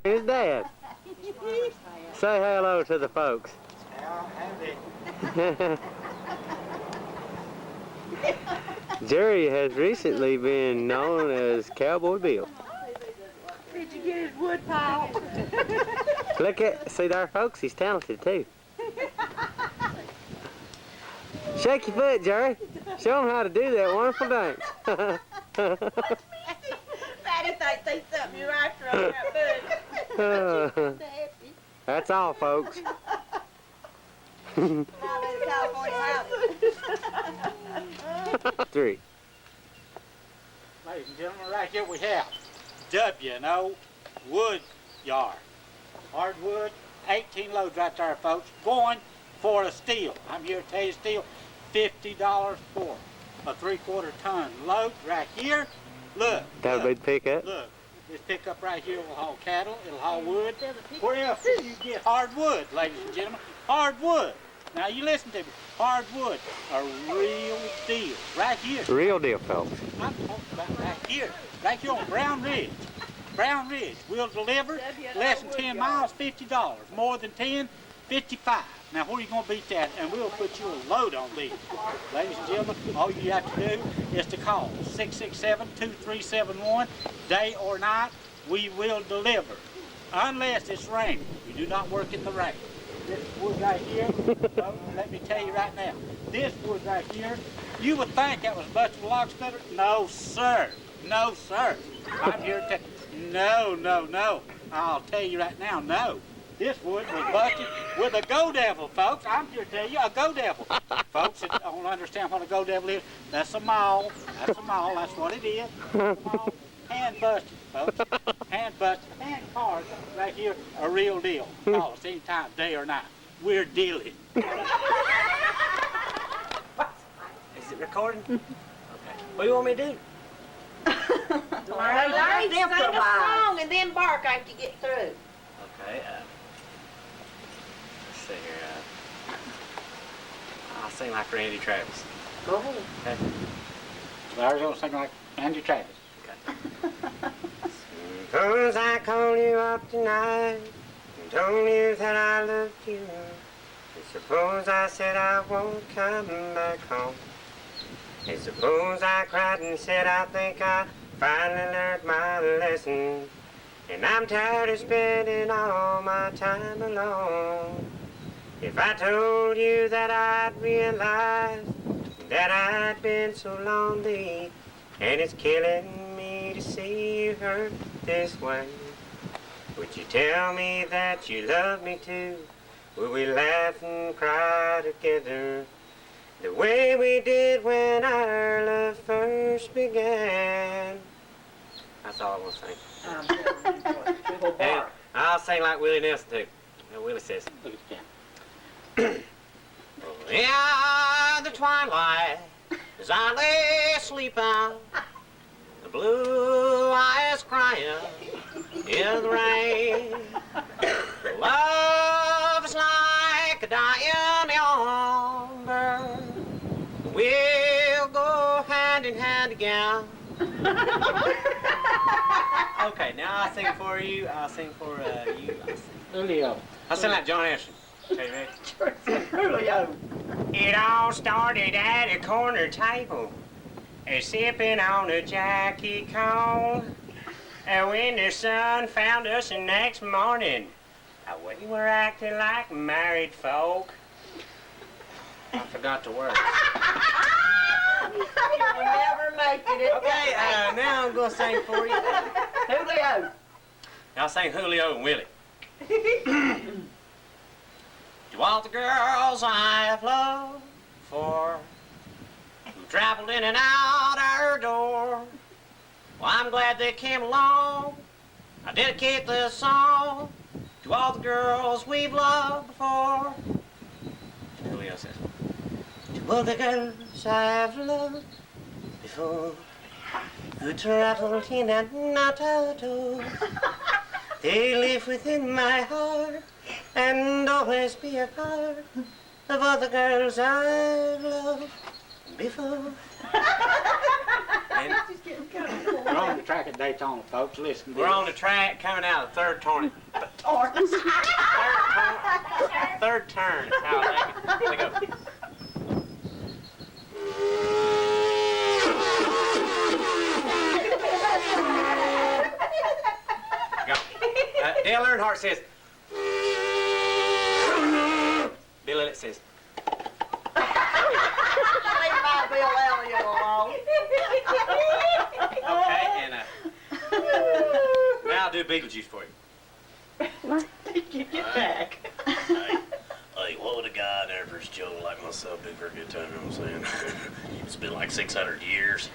His dad. Say hello to the folks. Jerry has recently been known as Cowboy Bill. Did you get his wood pile? Look at, see there, folks, he's talented too. Shake your foot, Jerry. Show him how to do that wonderful dance. Patty thinks something you're right from that foot. That's all, folks. Three. Ladies and gentlemen, right here we have W&O Wood Yard. Hardwood, 18 loads right there, folks, going for a steal. I'm here to tell you steal $50 for a 3/4 ton load right here. Look. That'll be the pickup. Look, this pickup right here will haul cattle, it'll haul wood. Where else do you get hardwood, ladies and gentlemen? Hardwood. Now you listen to me. Hardwood, a real deal. Right here. Real deal, folks. I'm talking about right here on Brown Ridge. Brown Ridge. We'll deliver less than 10 miles, $50. More than 10, $55. Now where are you going to beat that? And we'll put you a load on these. Ladies and gentlemen, all you have to do is to call 667-2371, day or night. We will deliver, unless it's raining. We do not work in the rain. This wood right here, let me tell you right now, this wood right here, you would think that was busted log splitter. No, sir. No, sir. I'm here to tell you, no. I'll tell you right now, no. This wood was busted with a go devil, folks. I'm here to tell you, a go devil. Folks that don't understand what a go devil is, that's a maul. That's a maul. That's what it is. Hand busted, folks. Hand busted. Hand carved right here, a real deal. Call us anytime, day or night. We're dealing. Is it recording? Okay. What do you want me to do? Larry, sing a song and then bark after you get through. Okay. Let's see here. I'll sing like Randy Travis. Go ahead. Okay. Larry's gonna sing like Andy Travis. Okay. Suppose I called you up tonight and told you that I loved you. And suppose I said I won't come back home. And suppose I cried and said I think I finally learned my lesson. And I'm tired of spending all my time alone. If I told you that I'd realized that I'd been so lonely, and it's killing me to see you hurt this way, would you tell me that you love me too? Would we laugh and cry together the way we did when our love first began? That's all I want to sing. And I'll sing like Willie Nelson too. Willie says, Look at the camera. yeah, the twilight, as I lay sleeping, the blue eyes crying in the rain. Love is like a dying ember. We'll go hand in hand again. Okay, now I'll sing for you. I'll sing for you. Julio. I'll sing like John Anderson. Okay, you ready? Julio. It all started at a corner table, sipping on a Jackie Cone. And when the sun found us the next morning, we were acting like married folk. I forgot the words. You'll never make it. Okay, now I'm gonna sing for you. Julio. I'll sing Julio and Willie. To all the girls I have loved before, who traveled in and out our door, well, I'm glad they came along. I dedicate this song to all the girls we've loved before. Julio says, to all the girls I've loved before, who traveled in and out our door, they live within my heart and always be a part of all the girls I've loved before. And We're on the track at Daytona, folks. Listen to We're this. on the track coming out of the third turn. Third turn. Talladega. They go. Go. Dale Earnhardt says. Bill Elliott says. Leave my Bill Elliott alone. Okay, and now I'll do Beetlejuice for you. Get back. Hey, what would a guy, an average Joe like myself, do for a good time? You know what I'm saying? It's been like 600 years.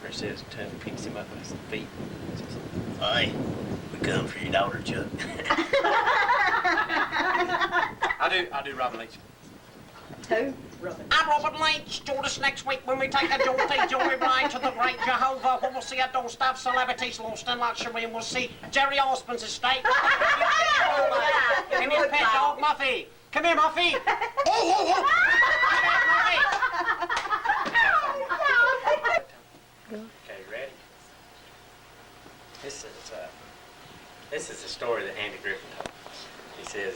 Where it says, Tony picks him up with his feet. Hey, we come for your daughter, Chuck. I'll do Robin Leach. Who? Robin. I'm Robin Leach. Join us next week when we take a jaunty joyride to the great Jehovah, where we'll see a doorstep celebrities lost in luxury, and we'll see Jerry Osmond's estate. And his pet dog, Muffy. Come here, Muffy. Come here, Muffy. Okay, ready? This is a story that Andy Griffin told. He says,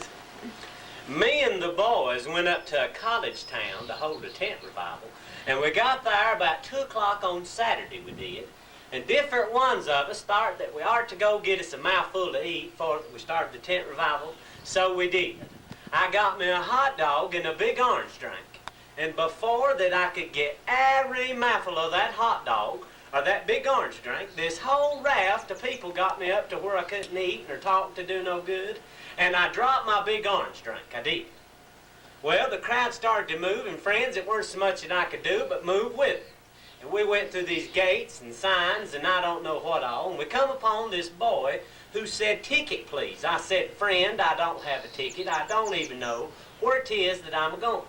me and the boys went up to a college town to hold a tent revival, and we got there about 2 o'clock on Saturday, we did. And different ones of us thought that we ought to go get us a mouthful to eat before we started the tent revival, so we did. I got me a hot dog and a big orange drink. And before that I could get every mouthful of that hot dog or that big orange drink, this whole raft of people got me up to where I couldn't eat or talk to do no good. And I dropped my big orange drink, I did. Well, the crowd started to move, and friends, it weren't so much that I could do but move with it. And we went through these gates and signs and I don't know what all, and we come upon this boy who said, ticket please. I said, friend, I don't have a ticket. I don't even know where it is that I'm going.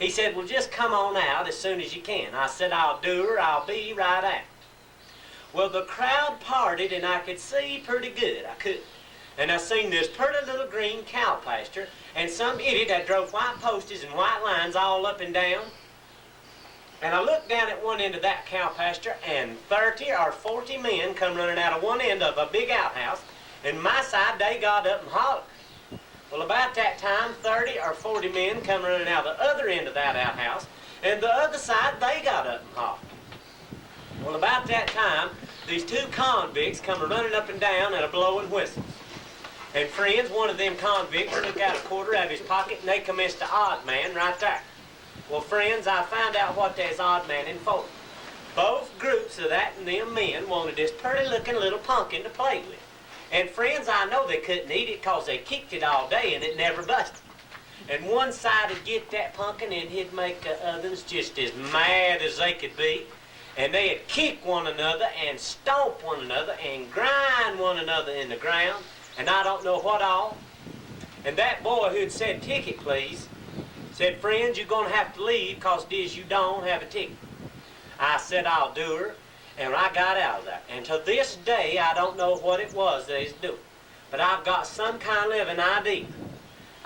He said, well, just come on out as soon as you can. I said, I'll do her. I'll be right out. Well, the crowd parted, and I could see pretty good. I could. And I seen this pretty little green cow pasture, and some idiot that drove white posties and white lines all up and down. And I looked down at one end of that cow pasture, and 30 or 40 men come running out of one end of a big outhouse, and my side, they got up and hollered. Well, about that time, 30 or 40 men come running out the other end of that outhouse, and the other side, they got up and hollered. Well, about that time, these two convicts come running up and down and a blowing whistles. And friends, one of them convicts took out a quarter out of his pocket, and they commenced to odd man right there. Well, friends, I found out what they's odd manning for. Both groups of that and them men wanted this pretty-looking little pumpkin to play with. And friends, I know they couldn't eat it because they kicked it all day and it never busted. And one side would get that pumpkin and he'd make the others just as mad as they could be. And they'd kick one another and stomp one another and grind one another in the ground. And I don't know what all. And that boy who'd said, ticket please, said, friends, you're going to have to leave because you don't have a ticket. I said, I'll do her. And I got out of there. And to this day, I don't know what it was they was doing. But I've got some kind of an idea.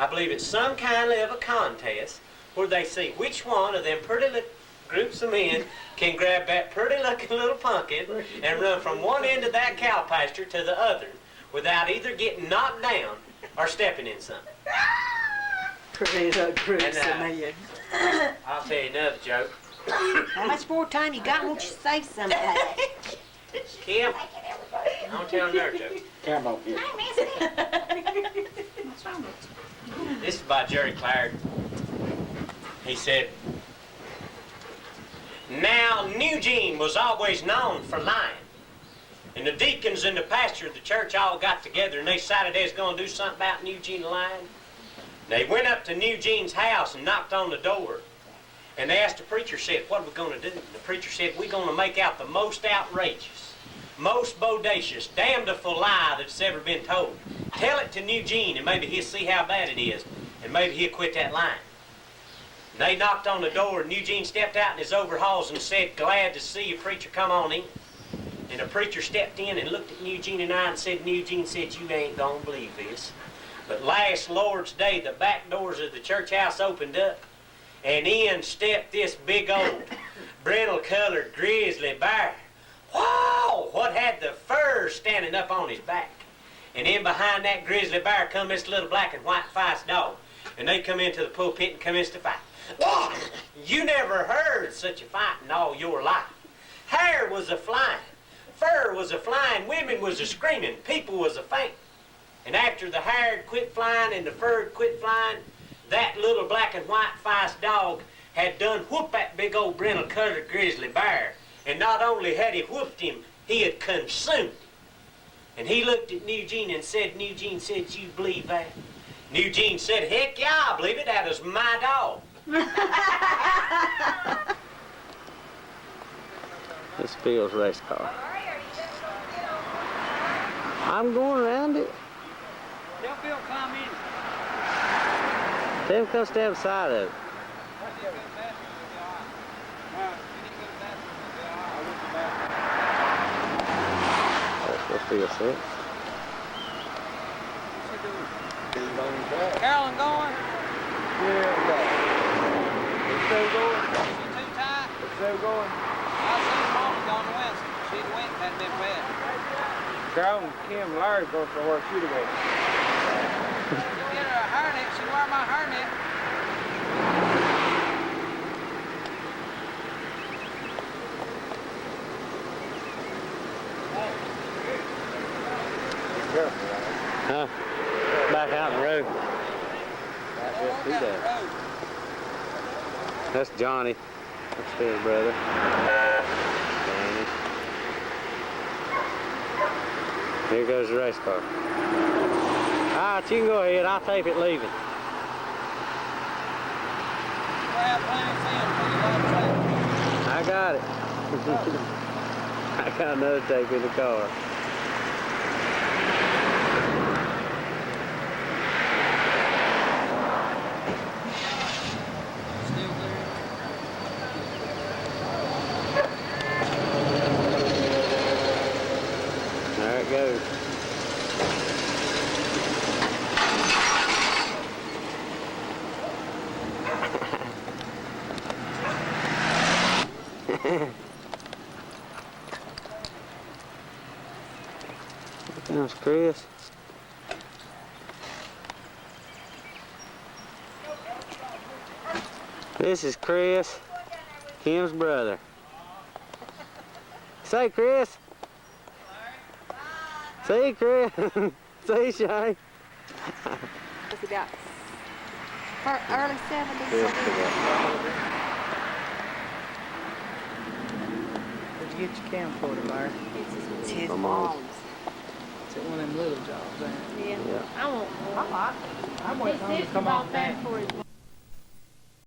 I believe it's some kind of a contest where they see which one of them pretty little groups of men can grab that pretty looking little pumpkin and run from one end of that cow pasture to the other without either getting knocked down or stepping in something. Pretty little groups And, of men. I'll tell you another joke. How much more time you got? Won't you say something? Kim, I'll tell another joke. Come on here. This is by Jerry Clark. He said, now, Eugene was always known for lying. And the deacons and the pastor of the church all got together and they decided they was going to do something about Eugene lying. They went up to Eugene's house and knocked on the door. And they asked the preacher, said, what are we going to do? And the preacher said, we're going to make out the most outrageous, most bodacious, damnedful lie that's ever been told. Tell it to Eugene and maybe he'll see how bad it is. And maybe he'll quit that lying. And they knocked on the door and Eugene stepped out in his overalls and said, glad to see you, preacher, come on in. And the preacher stepped in and looked at Eugene and I and said, Eugene said, you ain't going to believe this. But last Lord's Day, the back doors of the church house opened up. And in stepped this big old brindle-colored grizzly bear. Whoa! What had the fur standing up on his back? And in behind that grizzly bear come this little black and white feist dog. And they come into the pulpit and commence to fight. Whoa! You never heard such a fight in all your life. Hair was a-flying, fur was a-flying, women was a-screaming, people was a-fainting. And after the hair quit flying and the fur quit flying, that little black and white feist dog had done whooped that big old brindle-colored grizzly bear. And not only had he whooped him, he had consumed him. And he looked at Eugene and said, Eugene said, you believe that? And Eugene said, heck yeah, I believe it. That is my dog. This Phil's race car. I'm going around it. Tell Phil climb in. Tell him come stand beside of it. That's what Phil said. Carolyn going? Yeah, it's still going. She too tight? It's still going. I seen Mama gone west. She'd went and hadn't been bad. Carol and Kim and Larry both know where she'd have been. Get her a hairnet. She'd wear my hairnet. Huh? Back out in the road. Just do that. That's Johnny. That's Phil's brother. Johnny. Here goes the race car. All right, you can go ahead. I'll tape it leaving. I got it. I got another tape in the car. There it goes. There's Chris. This is Chris, Kim's brother. Say, Chris. See, Chris. See, Shay. What's he got? Early 70s. Where'd you get your camcorder, Larry? It's his Come mom's. on. It's at one of them little jobs, ain't it? Yeah. Yeah. I want more. I went home to come off that. For his